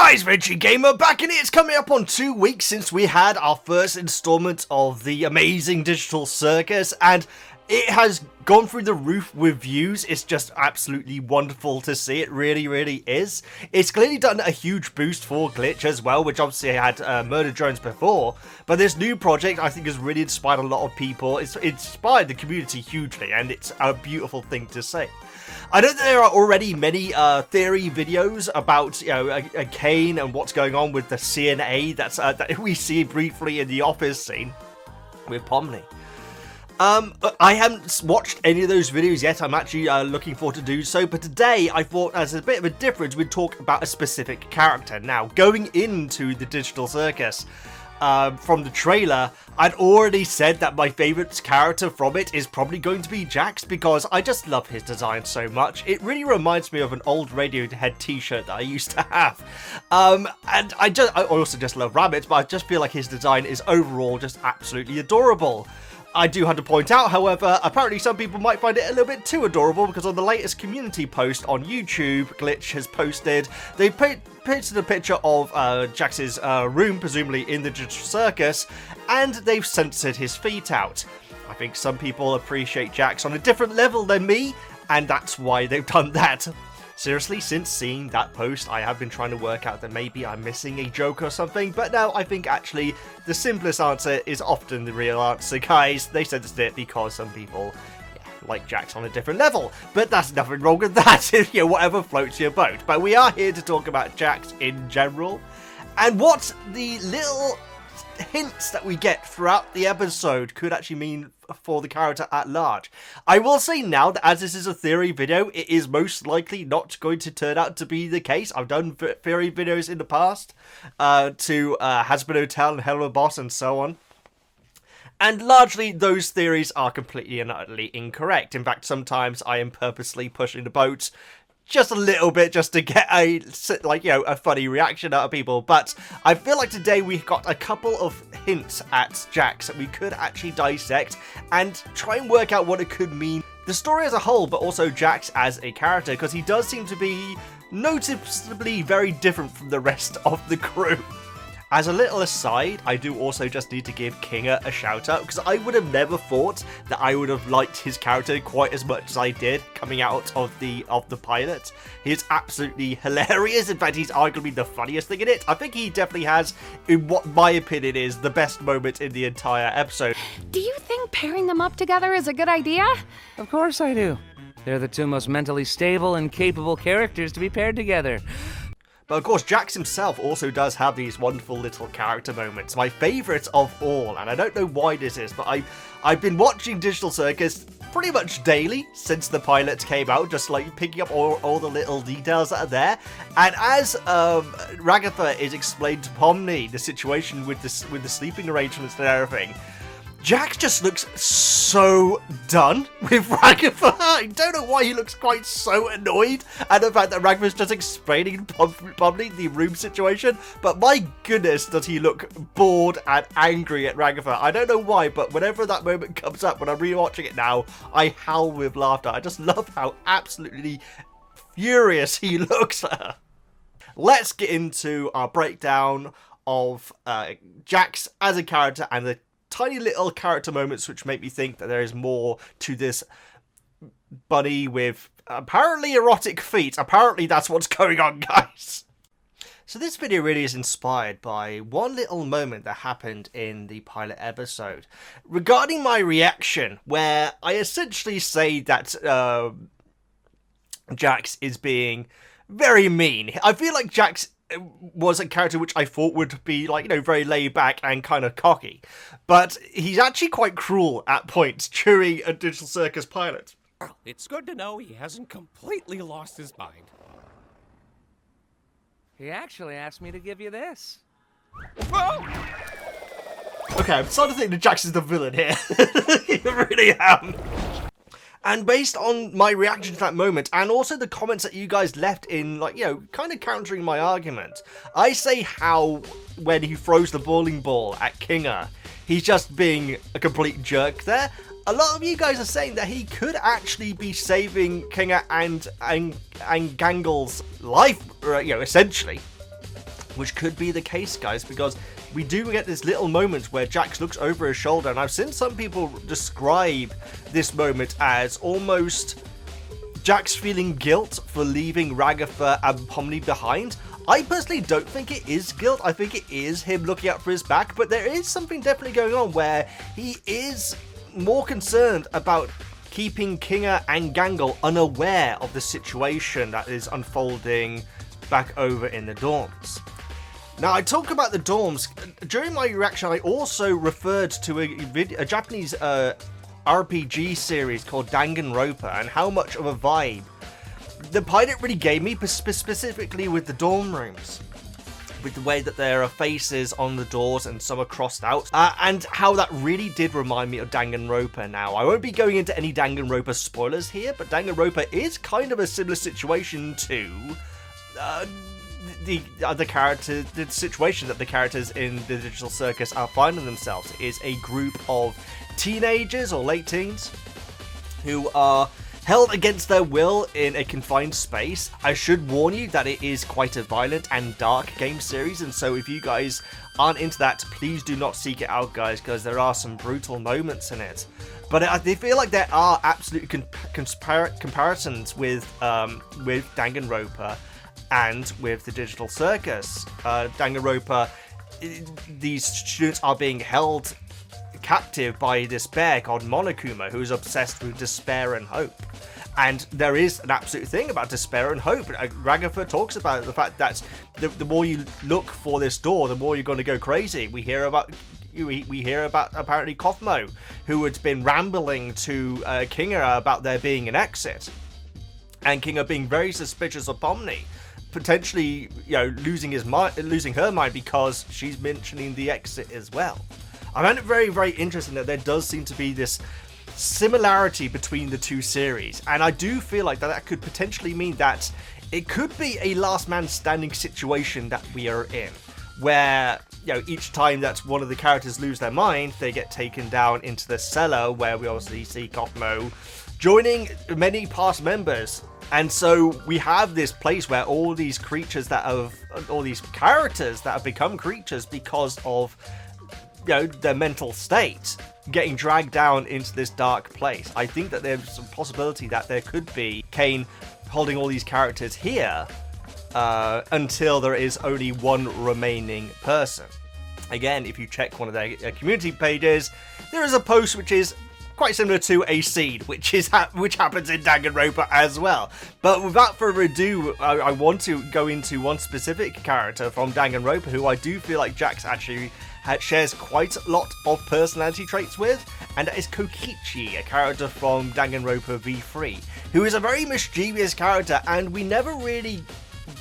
Guys, Veggie Gamer back in it. It's coming up on 2 weeks since we had our first installment of the amazing digital circus, and it has gone through the roof with views. It's just absolutely wonderful to see. It really, really is. It's clearly done a huge boost for Glitch as well, which obviously had Murder Drones before. But this new project, I think, has really inspired a lot of people. It's inspired the community hugely, and it's a beautiful thing to see. I know that there are already many theory videos about, you know, a Kane and what's going on with the CNA that we see briefly in the office scene with Pomni. I haven't watched any of those videos yet. I'm actually looking forward to do so, but today I thought, as a bit of a difference, we'd talk about a specific character. Now, going into the digital circus, from the trailer, I'd already said that my favourite character from it is probably going to be Jax, because I just love his design so much. It really reminds me of an old Radiohead t-shirt that I used to have. And I also just love rabbits, but I just feel like his design is overall just absolutely adorable. I do have to point out, however, apparently some people might find it a little bit too adorable, because on the latest community post on YouTube, Glitch has posted, they posted a picture of Jax's room, presumably in the digital circus, and they've censored his feet out. I think some people appreciate Jax on a different level than me, and that's why they've done that. Seriously, since seeing that post, I have been trying to work out that maybe I'm missing a joke or something, but now I think actually the simplest answer is often the real answer, guys. They censored it because some people like Jax on a different level, but that's nothing wrong with that. You know, whatever floats your boat. But we are here to talk about Jax in general, and what the little hints that we get throughout the episode could actually mean for the character at large. I will say now that as this is a theory video, it is most likely not going to turn out to be the case. I've done theory videos in the past to Hazbin Hotel and Hello Boss and so on. And largely, those theories are completely and utterly incorrect. In fact, sometimes I am purposely pushing the boat just a little bit just to get a funny reaction out of people. But I feel like today we got a couple of hints at Jax that we could actually dissect and try and work out what it could mean. The story as a whole, but also Jax as a character, because he does seem to be noticeably very different from the rest of the crew. As a little aside, I do also just need to give Kinga a shout out, because I would have never thought that I would have liked his character quite as much as I did coming out of the pilot. He's absolutely hilarious. In fact, he's arguably the funniest thing in it. I think he definitely has, in what my opinion is, the best moment in the entire episode. Do you think pairing them up together is a good idea? Of course I do. They're the two most mentally stable and capable characters to be paired together. But of course, Jax himself also does have these wonderful little character moments. My favourite of all, and I don't know why this is, but I've been watching Digital Circus pretty much daily since the pilot came out, just like picking up all the little details that are there. And as Ragatha is explained to Pomni the situation with the sleeping arrangements and everything, Jax just looks so done with Ragatha. I don't know why he looks quite so annoyed at the fact that Ragatha's just explaining probably the room situation, but my goodness does he look bored and angry at Ragatha. I don't know why, but whenever that moment comes up, when I'm rewatching it now, I howl with laughter. I just love how absolutely furious he looks at her. Let's get into our breakdown of Jax as a character and the tiny little character moments which make me think that there is more to this bunny with apparently erotic feet. Apparently that's what's going on, guys. So this video really is inspired by one little moment that happened in the pilot episode regarding my reaction, where I essentially say that Jax is being very mean. I feel like Jax was a character which I thought would be, like, you know, very laid back and kind of cocky, but he's actually quite cruel at points during a Digital Circus pilot. It's good to know he hasn't completely lost his mind. He actually asked me to give you this. Oh! Okay, I'm starting to think that Jax is the villain here. I really am. And based on my reaction to that moment, and also the comments that you guys left in, like, you know, kind of countering my argument, I say how, when he throws the bowling ball at Kinga, he's just being a complete jerk there. A lot of you guys are saying that he could actually be saving Kinga and Gangel's life, you know, essentially. which could be the case, guys, because we do get this little moment where Jax looks over his shoulder, and I've seen some people describe this moment as almost Jax feeling guilt for leaving Ragatha and Pomni behind. I personally don't think it is guilt. I think it is him looking out for his back, but there is something definitely going on where he is more concerned about keeping Kinger and Gangle unaware of the situation that is unfolding back over in the dorms. Now, I talk about the dorms. During my reaction, I also referred to a Japanese RPG series called Danganronpa and how much of a vibe the pilot really gave me, specifically with the dorm rooms, with the way that there are faces on the doors and some are crossed out, and how that really did remind me of Danganronpa. Now, I won't be going into any Danganronpa spoilers here, but Danganronpa is kind of a similar situation to the situation that the characters in the Digital Circus are finding themselves. It is a group of teenagers or late teens who are held against their will in a confined space. I should warn you that it is quite a violent and dark game series, and so if you guys aren't into that, please do not seek it out, guys, because there are some brutal moments in it. But I feel like there are absolute comparisons with Danganronpa and with the Digital Circus. Danganronpa, these students are being held captive by this bear called Monokuma, who is obsessed with despair and hope. And there is an absolute thing about despair and hope. Ragatha talks about the fact that the more you look for this door, the more you're going to go crazy. We hear about apparently Cosmo, who had been rambling to Kinger about there being an exit, and Kinger being very suspicious of Pomni, potentially, losing her mind because she's mentioning the exit as well. I find it very, very interesting that there does seem to be this similarity between the two series, and I do feel like that could potentially mean that it could be a last man standing situation that we are in, where each time that one of the characters lose their mind, they get taken down into the cellar, where we obviously see Cosmo joining many past members. And so we have this place where all these characters that have become creatures because of their mental state getting dragged down into this dark place. I think that there's some possibility that there could be Kane holding all these characters here until there is only one remaining person. Again, if you check one of their community pages, there is a post which is quite similar to a scene which happens in Danganronpa as well. But without further ado, I want to go into one specific character from Danganronpa who I do feel like Jax actually shares quite a lot of personality traits with, and that is Kokichi, a character from Danganronpa V3, who is a very mischievous character, and we never really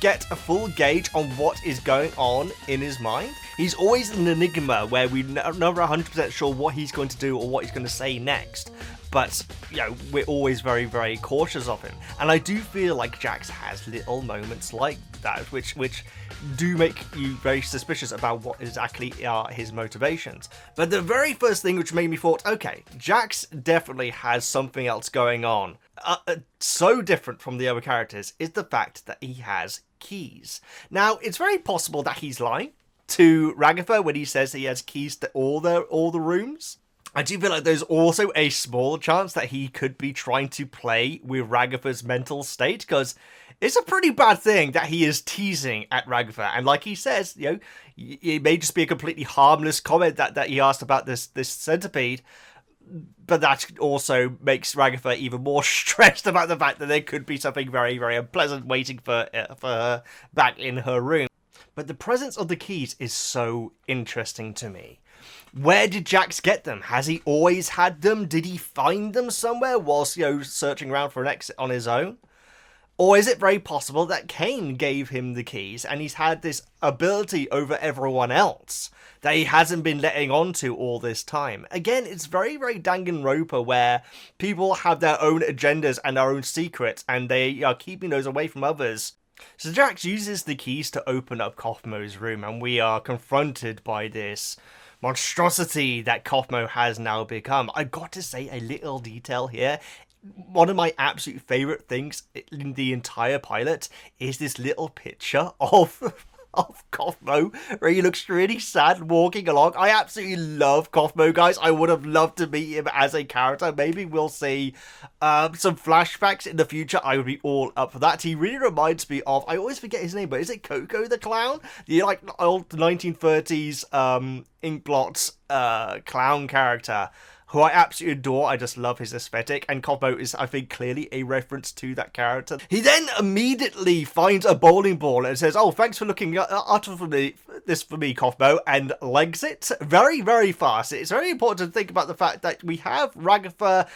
get a full gauge on what is going on in his mind. He's always an enigma where we're never 100% sure what he's going to do or what he's going to say next. But, we're always very, very cautious of him. And I do feel like Jax has little moments like that, which do make you very suspicious about what exactly are his motivations. But the very first thing which made me thought, okay, Jax definitely has something else going on. So different from the other characters is the fact that he has keys. Now, it's very possible that he's lying to Ragatha when he says he has keys to all the rooms. I do feel like there's also a small chance that he could be trying to play with Ragatha's mental state, because it's a pretty bad thing that he is teasing at Ragatha. And like he says, it may just be a completely harmless comment that he asked about this centipede, but that also makes Ragatha even more stressed about the fact that there could be something very, very unpleasant waiting for her back in her room. But the presence of the keys is so interesting to me. Where did Jax get them? Has he always had them? Did he find them somewhere whilst, searching around for an exit on his own? Or is it very possible that Kane gave him the keys and he's had this ability over everyone else that he hasn't been letting on to all this time? Again, it's very, very Danganronpa, where people have their own agendas and their own secrets, and they are keeping those away from others. So Jax uses the keys to open up Cosmo's room, and we are confronted by this monstrosity that Cosmo has now become. I've got to say a little detail here. One of my absolute favourite things in the entire pilot is this little picture of of Cosmo, where he looks really sad walking along. I absolutely love Cosmo, guys. I would have loved to meet him as a character. Maybe we'll see some flashbacks in the future. I would be all up for that. He really reminds me of, I always forget his name, but is it Coco the Clown? The like old 1930s Inkblot clown character, who I absolutely adore. I just love his aesthetic, and Cosmo is, I think, clearly a reference to that character. He then immediately finds a bowling ball and says, "Oh, thanks for looking after this for me, Cosmo," and legs it very, very fast. It's very important to think about the fact that we have Ragatha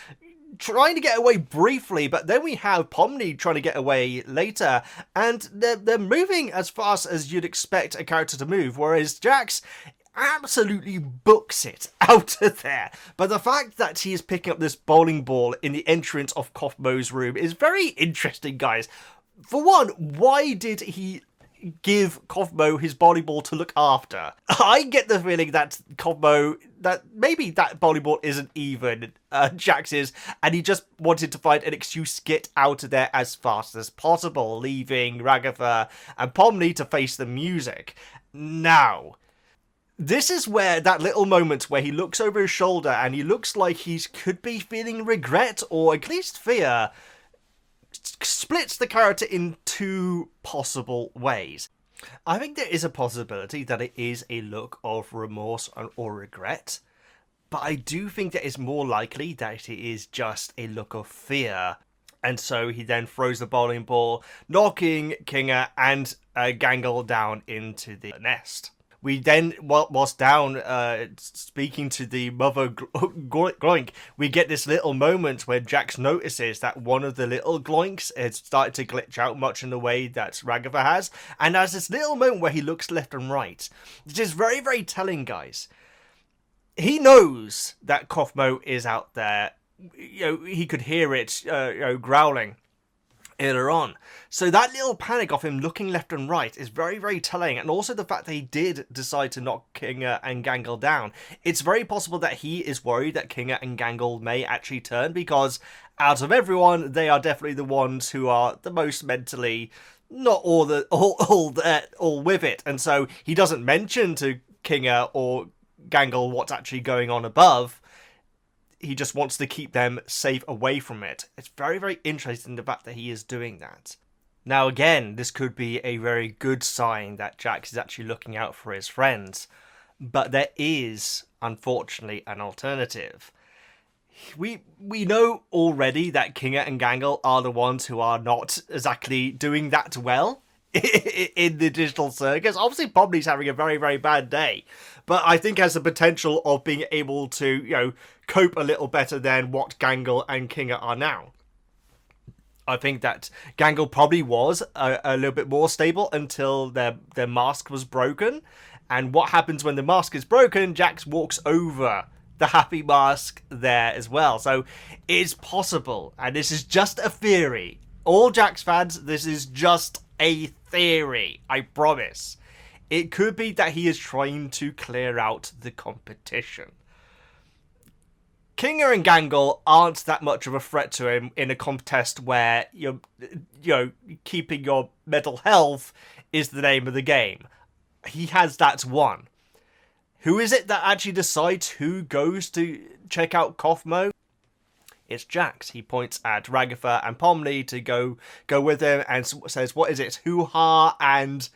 trying to get away briefly, but then we have Pomni trying to get away later, and they're moving as fast as you'd expect a character to move, whereas Jax absolutely books it out of there. But the fact that he is picking up this bowling ball in the entrance of Cosmo's room is very interesting, guys. For one, why did he give Cosmo his bowling ball to look after? I get the feeling that Cosmo, that maybe that bowling ball isn't even Jax's, and he just wanted to find an excuse to get out of there as fast as possible, leaving Ragatha and Pomni to face the music. Now, this is where that little moment where he looks over his shoulder and he looks like he could be feeling regret or at least fear splits the character in two possible ways. I think there is a possibility that it is a look of remorse or regret, but I do think that it's more likely that it is just a look of fear. And so he then throws the bowling ball, knocking Kinga and Gangle down into the nest. We then, whilst down speaking to the mother Gloink, we get this little moment where Jax notices that one of the little Gloinks has started to glitch out much in the way that Ragatha has. And there's this little moment where he looks left and right. Which is very, very telling, guys. He knows that Cosmo is out there. You know, he could hear it growling earlier on. So that little panic of him looking left and right is very, very telling. And also the fact that he did decide to knock Kinga and Gangle down. It's very possible that he is worried that Kinga and Gangle may actually turn, because out of everyone, they are definitely the ones who are the most mentally not all with it. And so he doesn't mention to Kinga or Gangle what's actually going on above. He just wants to keep them safe away from it. It's very, very interesting the fact that he is doing that. Now again, this could be a very good sign that Jax is actually looking out for his friends. But there is, unfortunately, an alternative. We know already that Kinga and Gangle are the ones who are not exactly doing that well in the digital circus. Obviously, Pomni's having a very, very bad day, but I think has the potential of being able to, cope a little better than what Gangle and Kinga are now. I think that Gangle probably was a little bit more stable until their mask was broken. And what happens when the mask is broken? Jax walks over the happy mask there as well. So it's possible, and this is just a theory. All Jax fans, this is just a theory, I promise. It could be that he is trying to clear out the competition. Kinga and Gangle aren't that much of a threat to him in a contest where keeping your mental health is the name of the game. He has that one. Who is it that actually decides who goes to check out Cosmo? It's Jax. He points at Ragatha and Pomni to go with him and says, "What is it? Hoo-ha and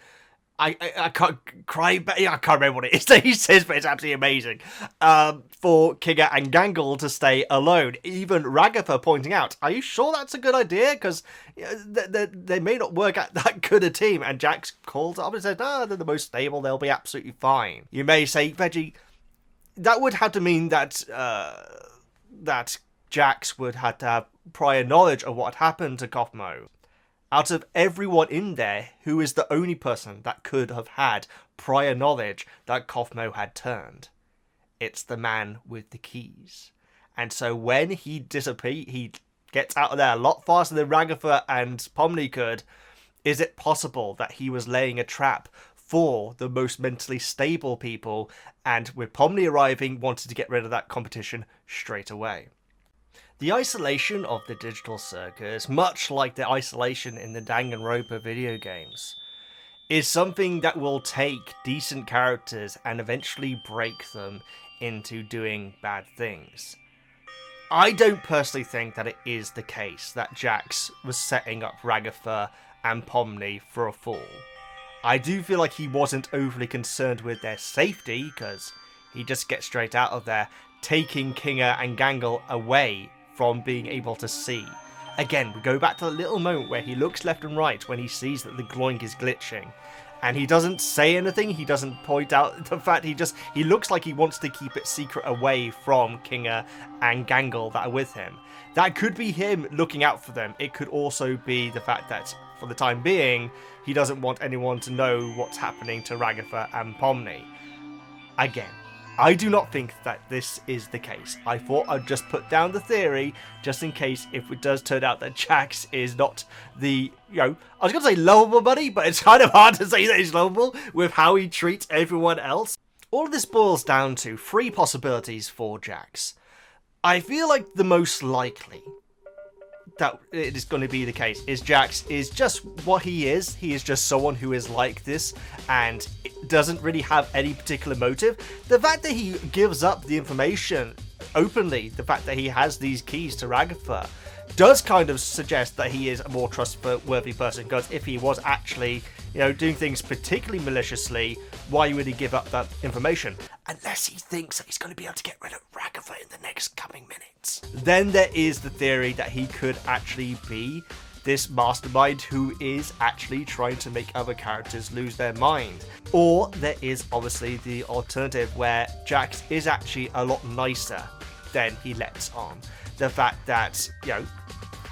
I can't cry, but I can't remember what it is that he says, but it's absolutely amazing. For Kinga and Gangle to stay alone. Even Ragatha pointing out, are you sure that's a good idea? Because they may not work at that good a team. And Jax calls up and says, no, they're the most stable. They'll be absolutely fine. You may say, Veggie, that would have to mean that that Jax would have to have prior knowledge of what happened to Cosmo. Out of everyone in there, who is the only person that could have had prior knowledge that Cosmo had turned? It's the man with the keys. And so when he disappears, he gets out of there a lot faster than Ragatha and Pomni could. Is it possible that he was laying a trap for the most mentally stable people, and with Pomni arriving, wanted to get rid of that competition straight away? The isolation of the digital circus, much like the isolation in the Danganronpa video games, is something that will take decent characters and eventually break them into doing bad things. I don't personally think that it is the case that Jax was setting up Raggetha and Pomni for a fall. I do feel like he wasn't overly concerned with their safety, because he just gets straight out of there, taking Kinga and Gangle away from being able to see. Again, we go back to the little moment where he looks left and right when he sees that the gloink is glitching. And he doesn't say anything, he doesn't point out the fact, he looks like he wants to keep it secret away from Kinga and Gangle that are with him. That could be him looking out for them. It could also be the fact that, for the time being, he doesn't want anyone to know what's happening to Raggetha and Pomni. Again, I do not think that this is the case. I thought I'd just put down the theory, just in case if it does turn out that Jax is not the, I was going to say lovable buddy, but it's kind of hard to say that he's lovable with how he treats everyone else. All of this boils down to 3 possibilities for Jax. I feel like the most likely that it is going to be the case is Jax is just what he is. He is just someone who is like this and doesn't really have any particular motive. The fact that he gives up the information openly, the fact that he has these keys to Raggetha, does kind of suggest that he is a more trustworthy person, because if he was actually, doing things particularly maliciously, why would he give up that information? Unless he thinks that he's going to be able to get rid of Raggetha in the next coming minutes. Then there is the theory that he could actually be this mastermind who is actually trying to make other characters lose their mind. Or there is obviously the alternative where Jax is actually a lot nicer than he lets on. The fact that,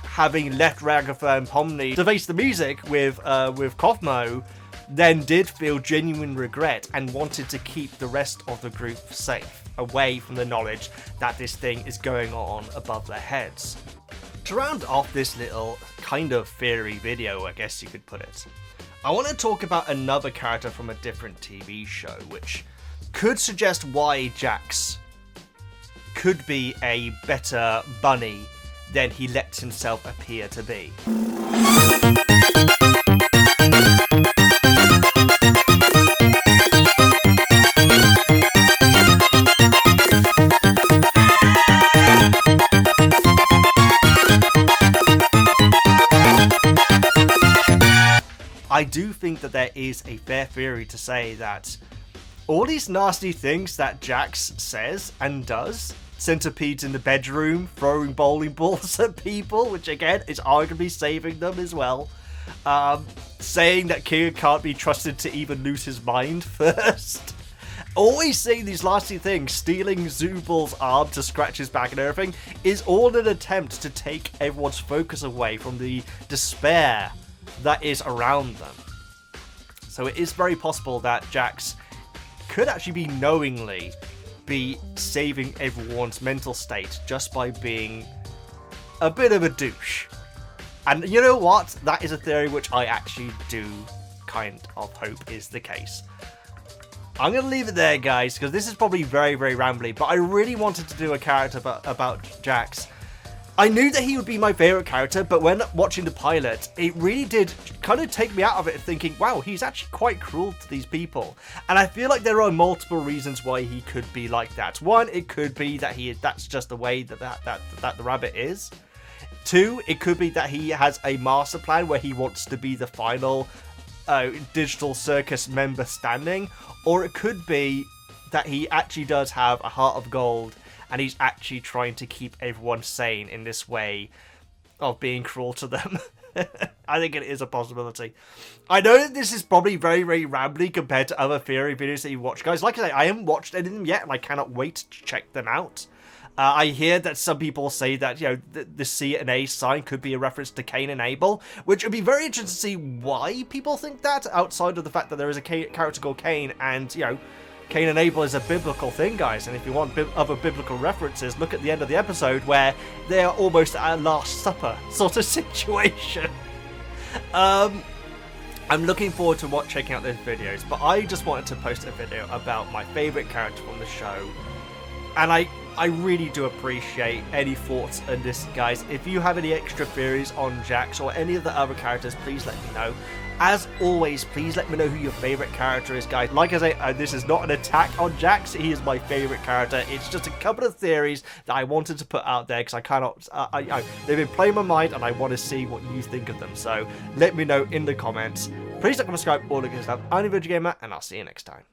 having left Raggetha and Pomni to face the music with Cosmo, then did feel genuine regret and wanted to keep the rest of the group safe, away from the knowledge that this thing is going on above their heads. To round off this little kind of theory video, I guess you could put it, I want to talk about another character from a different TV show, which could suggest why Jax could be a better bunny than he lets himself appear to be. I do think that there is a fair theory to say that all these nasty things that Jax says and does, centipedes in the bedroom, throwing bowling balls at people, which again is arguably saving them as well, saying that Kinga can't be trusted to even lose his mind first, always saying these nasty things, stealing Zubal's arm to scratch his back and everything, is all an attempt to take everyone's focus away from the despair that is around them. So it is very possible that Jax could actually be knowingly be saving everyone's mental state just by being a bit of a douche. And you know what? That is a theory which I actually do kind of hope is the case. I'm going to leave it there, guys, because this is probably very, very rambly, but I really wanted to do a character about Jax. I knew that he would be my favourite character, but when watching the pilot, it really did kind of take me out of it thinking, wow, he's actually quite cruel to these people. And I feel like there are multiple reasons why he could be like that. One, it could be that that's just the way that the rabbit is. Two, it could be that he has a master plan where he wants to be the final digital circus member standing. Or it could be that he actually does have a heart of gold and he's actually trying to keep everyone sane in this way of being cruel to them. I think it is a possibility. I know that this is probably very, very rambly compared to other theory videos that you watch, guys. Like I say, I haven't watched any of them yet, and I cannot wait to check them out. I hear that some people say that, the C and A sign could be a reference to Cain and Abel, which would be very interesting to see why people think that, outside of the fact that there is a character called Cain, and, Cain and Abel is a biblical thing, guys, and if you want other biblical references, look at the end of the episode where they are almost at a Last Supper sort of situation. I'm looking forward to checking out those videos, but I just wanted to post a video about my favourite character from the show, and I I really do appreciate any thoughts on this, guys. If you have any extra theories on Jax or any of the other characters, please let me know. As always, please let me know who your favorite character is, guys. Like I say, this is not an attack on Jax. He is my favorite character. It's just a couple of theories that I wanted to put out there because I cannot. They've been playing my mind, and I want to see what you think of them. So let me know in the comments. Please like and subscribe, all the good stuff. I'm VEGGIEKNIGHTS, and I'll see you next time.